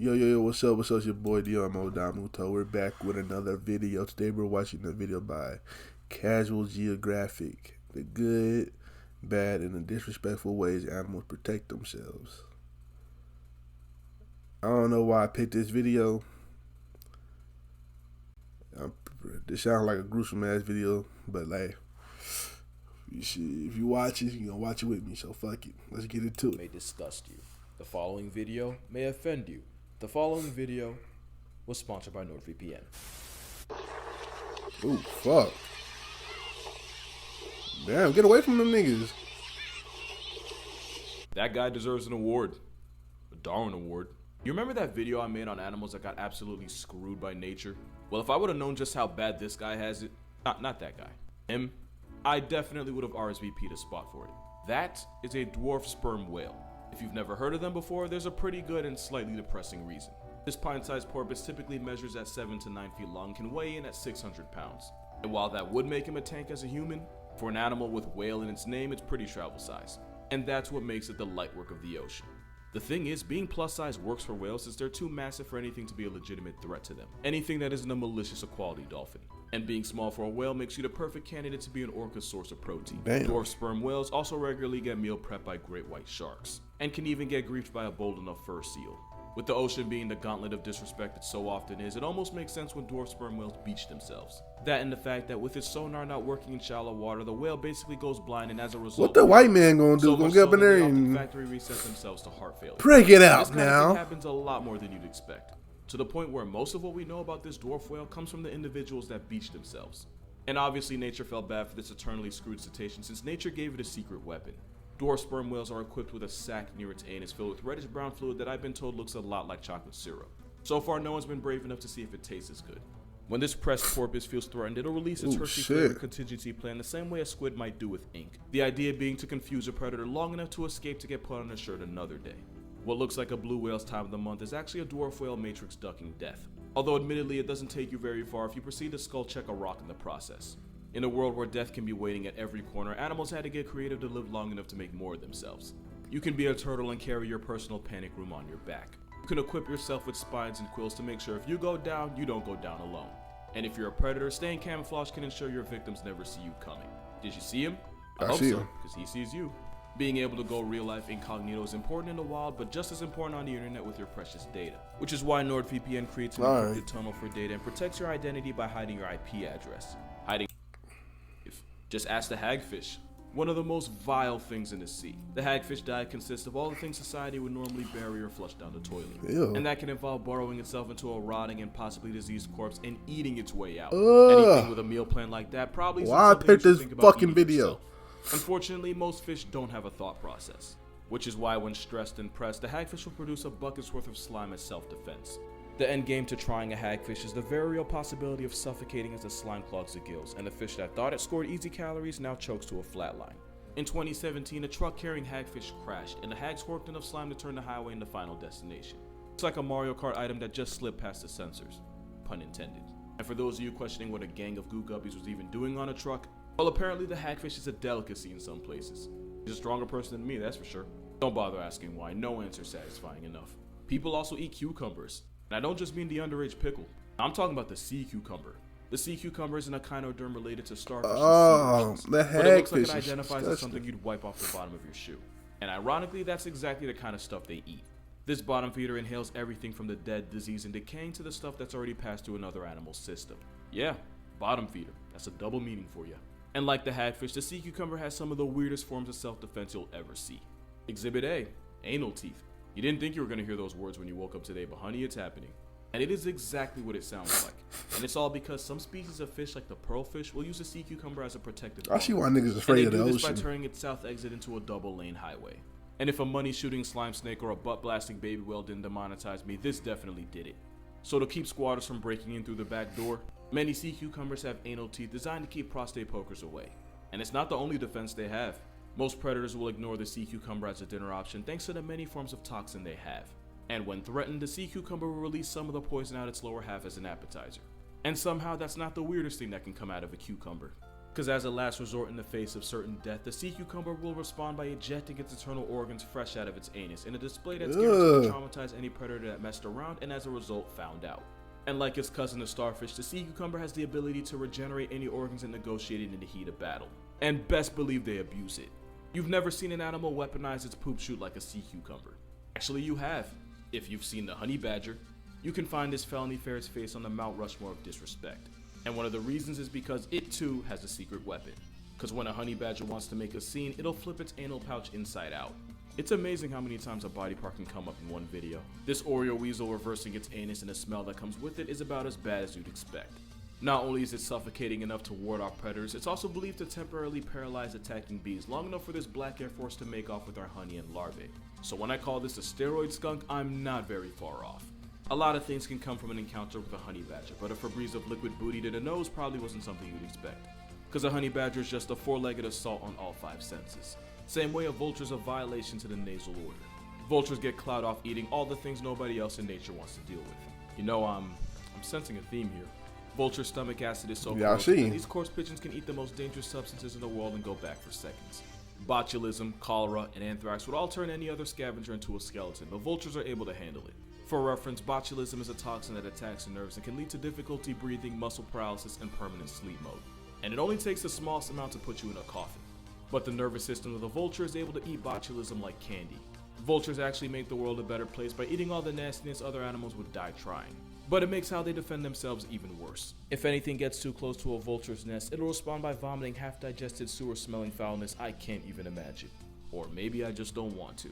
Yo, what's up? It's your boy Domuto. We're back with another video. Today we're watching a video by Geographic. The good, bad, and the disrespectful ways animals protect themselves. I don't know why I picked this video. This sounds like a gruesome ass video, but like, if you watch it, you're gonna watch it with me, so fuck it. Let's get into it. May disgust you. The following video may offend you. The following video was sponsored by NordVPN. Ooh, fuck. Damn, get away from them niggas. That guy deserves an award. A Darwin Award. You remember that video I made on animals that got absolutely screwed by nature? Well, if I would have known just how bad this guy has it, not that guy, him, I definitely would have RSVP'd a spot for it. That is a dwarf sperm whale. If you've never heard of them before, there's a pretty good and slightly depressing reason. This pint-sized porpoise typically measures at 7 to 9 feet long and can weigh in at 600 pounds. And while that would make him a tank as a human, for an animal with whale in its name, it's pretty travel size. And that's what makes it the light work of the ocean. The thing is, being plus size works for whales since they're too massive for anything to be a legitimate threat to them. Anything that isn't a malicious equality dolphin. And being small for a whale makes you the perfect candidate to be an orca's source of protein. Damn. Dwarf sperm whales also regularly get meal prepped by great white sharks, and can even get griefed by a bold enough fur seal. With the ocean being the gauntlet of disrespect it so often is, it almost makes sense when dwarf sperm whales beach themselves. That and the fact that with its sonar not working in shallow water, the whale basically goes blind, and as a result, What the white man gonna do? Gonna get up in there and factory reset themselves to heart failure. break it out This kind of now. thing happens a lot more than you'd expect, to the point where most of what we know about this dwarf whale comes from the individuals that beached themselves. And obviously nature felt bad for this eternally screwed cetacean since nature gave it a secret weapon. Dwarf sperm whales are equipped with a sac near its anus filled with reddish brown fluid that I've been told looks a lot like chocolate syrup. So far no one's been brave enough to see if it tastes as good. When this pressed porpoise feels threatened, it'll release its Hershey flavored contingency plan the same way a squid might do with ink. The idea being to confuse a predator long enough to escape to get put on a shirt another day. What looks like a blue whale's time of the month is actually a dwarf whale matrix ducking death. Although admittedly it doesn't take you very far if you proceed to skull check a rock in the process. In a world where death can be waiting at every corner, animals had to get creative to live long enough to make more of themselves. You can be a turtle and carry your personal panic room on your back. You can equip yourself with spines and quills to make sure if you go down, you don't go down alone. And if you're a predator, staying camouflage can ensure your victims never see you coming. Did you see him? I hope see so, him. because he sees you. Being able to go real life incognito is important in the wild, but just as important on the internet with your precious data. Which is why NordVPN creates an encrypted tunnel for data and protects your identity by hiding your IP address. Just ask the hagfish, one of the most vile things in the sea. The hagfish diet consists of all the things society would normally bury or flush down the toilet. Ew. And that can involve burrowing itself into a rotting and possibly diseased corpse and eating its way out. Anything with a meal plan like that probably why I picked this fucking video. Yourself. Unfortunately, most fish don't have a thought process, which is why when stressed and pressed, the hagfish will produce a bucket's worth of slime as self-defense. The end game to trying a hagfish is the very real possibility of suffocating as the slime clogs the gills, and the fish that thought it scored easy calories now chokes to a flatline. In 2017, a truck carrying hagfish crashed, and the hags worked enough slime to turn the highway into final destination. It's like a Mario Kart item that just slipped past the sensors. Pun intended. And for those of you questioning what a gang of goo guppies was even doing on a truck, well, apparently the hagfish is a delicacy in some places. He's a stronger person than me, that's for sure. Don't bother asking why, no answer satisfying enough. People also eat cucumbers. And I don't just mean the underage pickle. I'm talking about the sea cucumber. The sea cucumber is an echinoderm related to starfish and sea the but it looks like hagfish it identifies is as something you'd wipe off the bottom of your shoe. And ironically, that's exactly the kind of stuff they eat. This bottom feeder inhales everything from the dead, disease, and decaying to the stuff that's already passed through another animal's system. Yeah, bottom feeder. That's a double meaning for you. And like the hagfish, the sea cucumber has some of the weirdest forms of self-defense you'll ever see. Exhibit A, anal teeth. You didn't think you were going to hear those words when you woke up today, but honey, it's happening. And it is exactly what it sounds like. And it's all because some species of fish, like the pearlfish, will use the sea cucumber as a protective I see why niggas afraid of the ocean. And they do this ocean. by turning its south exit into a double-lane highway. And if a money-shooting slime snake or a butt-blasting baby whale didn't demonetize me, this definitely did it. So to keep squatters from breaking in through the back door, many sea cucumbers have anal teeth designed to keep prostate pokers away. And it's not the only defense they have. Most predators will ignore the sea cucumber as a dinner option thanks to the many forms of toxin they have. And when threatened, the sea cucumber will release some of the poison out its lower half as an appetizer. And somehow that's not the weirdest thing that can come out of a cucumber. Cause as a last resort in the face of certain death, the sea cucumber will respond by ejecting its internal organs fresh out of its anus in a display that's guaranteed to traumatize any predator that messed around and as a result found out. And like its cousin the starfish, the sea cucumber has the ability to regenerate any organs and negotiate it in the heat of battle. And best believe they abuse it. You've never seen an animal weaponize its poop chute like a sea cucumber. Actually, you have. If you've seen the honey badger, you can find this felony fare's face on the Mount Rushmore of disrespect. And one of the reasons is because it too has a secret weapon. Cause when a honey badger wants to make a scene, it'll flip its anal pouch inside out. It's amazing how many times a body part can come up in one video. This Oreo weasel reversing its anus and the smell that comes with it is about as bad as you'd expect. Not only is it suffocating enough to ward off predators, it's also believed to temporarily paralyze attacking bees long enough for this black air force to make off with our honey and larvae. So when I call this a steroid skunk, I'm not very far off. A lot of things can come from an encounter with a honey badger, but a Febreze of liquid booty to the nose probably wasn't something you'd expect. Cause a honey badger is just a four-legged assault on all five senses. Same way a vulture's a violation to the nasal order. Vultures get clout off eating all the things nobody else in nature wants to deal with. You know, I'm sensing a theme here. Vulture stomach acid is so gross that these coarse pigeons can eat the most dangerous substances in the world and go back for seconds. Botulism, cholera, and anthrax would all turn any other scavenger into a skeleton, but vultures are able to handle it. For reference, botulism is a toxin that attacks the nerves and can lead to difficulty breathing, muscle paralysis, and permanent sleep mode. And it only takes the smallest amount to put you in a coffin. But the nervous system of the vulture is able to eat botulism like candy. Vultures actually make the world a better place by eating all the nastiness other animals would die trying. But it makes how they defend themselves even worse. If anything gets too close to a vulture's nest, it'll respond by vomiting half-digested sewer-smelling foulness I can't even imagine. Or maybe I just don't want to.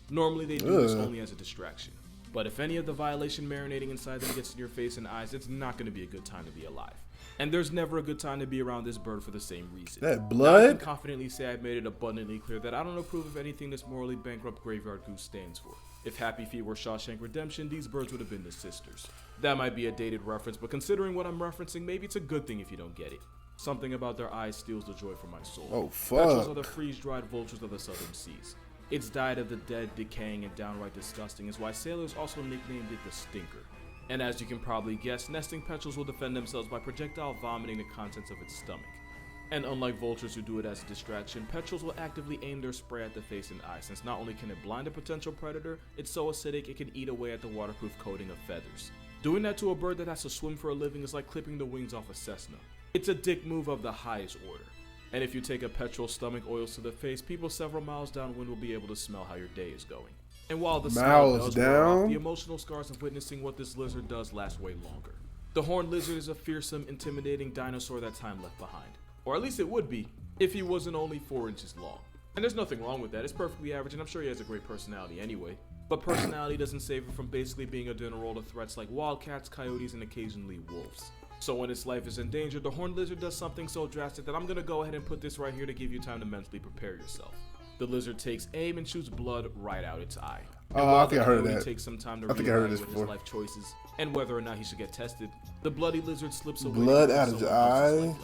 Normally they do this only as a distraction. But if any of the violation marinating inside them gets in your face and eyes, it's not going to be a good time to be alive. And there's never a good time to be around this bird for the same reason. That blood? Now I can confidently say I've made it abundantly clear that I don't approve of anything this morally bankrupt graveyard goose stands for. If Happy Feet were Shawshank Redemption, these birds would have been the sisters. That might be a dated reference, but considering what I'm referencing, maybe it's a good thing if you don't get it. Something about their eyes steals the joy from my soul. Oh, fuck. Petrels are the freeze-dried vultures of the southern seas. Its diet of the dead, decaying, and downright disgusting is why sailors also nicknamed it the Stinker. And as you can probably guess, nesting petrels will defend themselves by projectile vomiting the contents of its stomach. And unlike vultures who do it as a distraction, petrels will actively aim their spray at the face and eye, since not only can it blind a potential predator, it's so acidic it can eat away at the waterproof coating of feathers. Doing that to a bird that has to swim for a living is like clipping the wings off a Cessna. It's a dick move of the highest order. And if you take a petrel's stomach oils to the face, people several miles downwind will be able to smell how your day is going. And while the smell does wear off, the emotional scars of witnessing what this lizard does last way longer. The horned lizard is a fearsome, intimidating dinosaur that time left behind. Or at least it would be, if he wasn't only 4 inches long. And there's nothing wrong with that, it's perfectly average, and I'm sure he has a great personality anyway. But personality doesn't save him from basically being a dinner roll to threats like wildcats, coyotes, and occasionally wolves. So when its life is in danger, the horned lizard does something so drastic that I'm gonna go ahead and put this right here to give you time to mentally prepare yourself. The lizard takes aim and shoots blood right out its eye. Oh, I think I heard of that. Takes some time to reevaluate his life choices and whether or not he should get tested. The bloody lizard slips away. Blood out of his eye.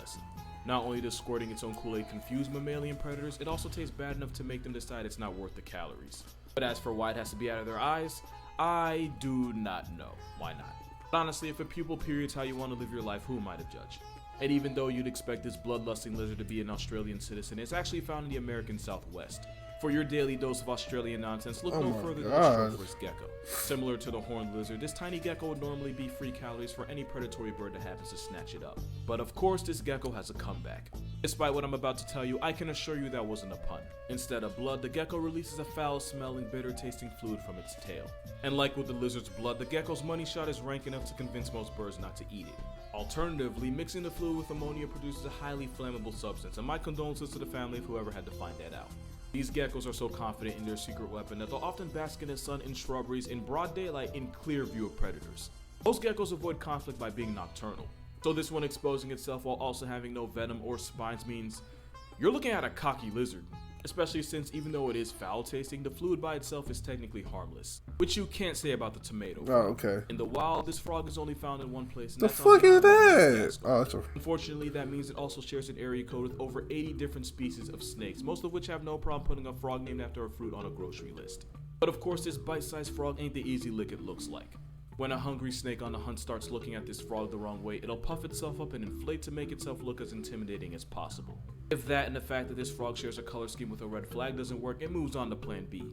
Not only does squirting its own Kool-Aid confuse mammalian predators, it also tastes bad enough to make them decide it's not worth the calories. But as for why it has to be out of their eyes, I do not know. Why not? But honestly, if a pupil period's how you want to live your life, who am I to judge? And even though you'd expect this bloodlusting lizard to be an Australian citizen, it's actually found in the American Southwest. For your daily dose of Australian nonsense, look no further than the Stroker's gecko. Similar to the horned lizard, this tiny gecko would normally be free calories for any predatory bird that happens to snatch it up. But of course, this gecko has a comeback. Despite what I'm about to tell you, I can assure you that wasn't a pun. Instead of blood, the gecko releases a foul-smelling, bitter-tasting fluid from its tail. And like with the lizard's blood, the gecko's money shot is rank enough to convince most birds not to eat it. Alternatively, mixing the fluid with ammonia produces a highly flammable substance, and my condolences to the family of whoever had to find that out. These geckos are so confident in their secret weapon that they'll often bask in the sun in shrubberies in broad daylight in clear view of predators. Most geckos avoid conflict by being nocturnal, so this one exposing itself while also having no venom or spines means you're looking at a cocky lizard. Especially since even though it is foul tasting, the fluid by itself is technically harmless. Which you can't say about the tomato. Oh, okay. In the wild, this frog is only found in one place. And the fuck is that? Oh, that's okay. Unfortunately, that means it also shares an area code with over 80 different species of snakes, most of which have no problem putting a frog named after a fruit on a grocery list. But of course, this bite-sized frog ain't the easy lick it looks like. When a hungry snake on the hunt starts looking at this frog the wrong way, it'll puff itself up and inflate to make itself look as intimidating as possible. If that and the fact that this frog shares a color scheme with a red flag doesn't work, it moves on to plan B.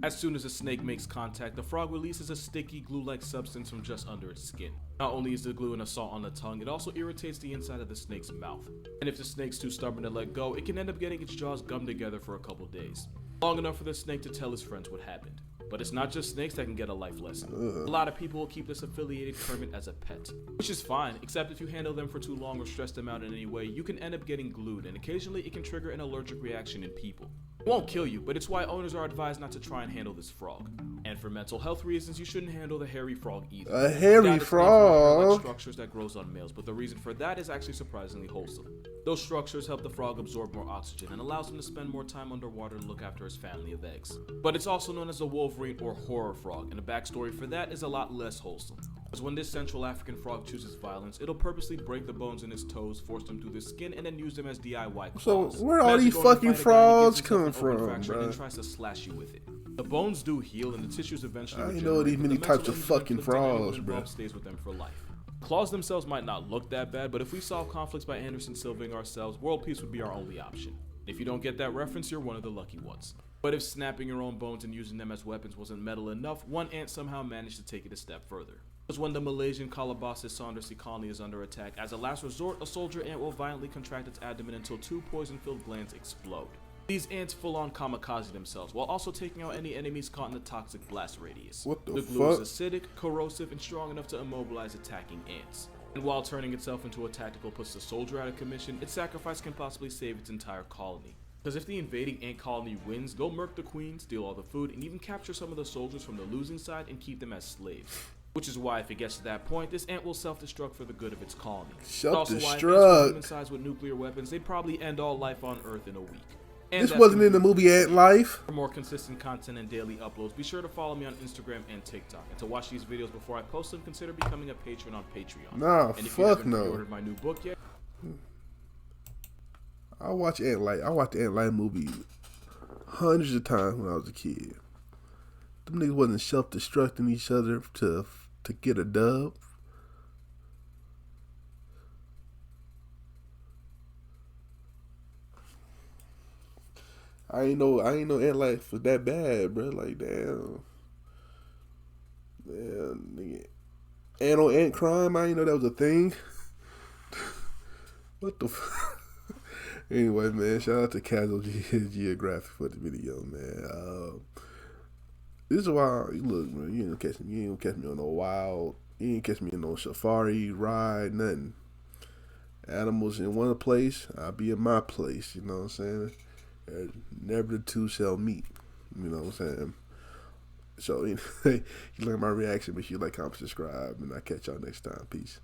As soon as a snake makes contact, the frog releases a sticky, glue-like substance from just under its skin. Not only is the glue an assault on the tongue, it also irritates the inside of the snake's mouth. And if the snake's too stubborn to let go, it can end up getting its jaws gummed together for a couple days. Long enough for the snake to tell his friends what happened. But it's not just snakes that can get a life lesson. A lot of people will keep this affiliated Kermit as a pet, which is fine, except if you handle them for too long or stress them out in any way, you can end up getting glued, and occasionally it can trigger an allergic reaction in people. It won't kill you, but it's why owners are advised not to try and handle this frog. And for mental health reasons, you shouldn't handle the hairy frog either. A hairy frog? Like structures that grows on males, but the reason for that is actually surprisingly wholesome. Those structures help the frog absorb more oxygen and allows him to spend more time underwater to look after his family of eggs. But it's also known as a wolverine or horror frog, and the backstory for that is a lot less wholesome. Because when this Central African frog chooses violence, it'll purposely break the bones in his toes, force them through the skin, and then use them as DIY claws. So where all these fucking frogs coming from, bro? And then tries to slash you with it. The bones do heal, and the tissues eventually regenerate. I know these many types of fucking frogs, bro. Stays with them for life. Claws themselves might not look that bad, but if we solve conflicts by Anderson Silving ourselves, world peace would be our only option. If you don't get that reference, you're one of the lucky ones. But if snapping your own bones and using them as weapons wasn't metal enough, one ant somehow managed to take it a step further. Because when the Malaysian Calabasas saundersy colony is under attack, as a last resort, a soldier ant will violently contract its abdomen until 2 poison-filled glands explode. These ants full-on kamikaze themselves, while also taking out any enemies caught in the toxic blast radius. What the glue fuck? is acidic, corrosive, and strong enough to immobilize attacking ants. And while turning itself into a tactical puts the soldier out of commission, its sacrifice can possibly save its entire colony. Because if the invading ant colony wins, they'll murk the queen, steal all the food, and even capture some of the soldiers from the losing side and keep them as slaves. Which is why if it gets to that point, this ant will self-destruct for the good of its colony. Also why if ants were human-sized with nuclear weapons, they'd probably end all life on Earth in a week. And this wasn't in the movie Ant Life. For more consistent content and daily uploads, be sure to follow me on Instagram and TikTok. And to watch these videos before I post them, consider becoming a patron on Patreon. Nah, and if fuck you haven't no. pre-ordered my new book yet, I watched Ant Life. I watched the Ant Life movie hundreds of times when I was a kid. Them niggas wasn't self-destructing each other to get a dub. I ain't know Ant Life was that bad, bro. Like, damn. Man, nigga. Ant on ant crime, I ain't know that was a thing. What the f... Anyway, man, shout out to Casual Geographic for the video, man. This is why, look, man, you ain't gonna catch me on no wild, you ain't catch me on no safari ride, nothing. Animals in one place, I'll be in my place, you know what I'm saying? Never the two shall meet, you know what I'm saying? So, anyway, you like my reaction, make sure you like, comment, subscribe, and I'll catch y'all next time. Peace.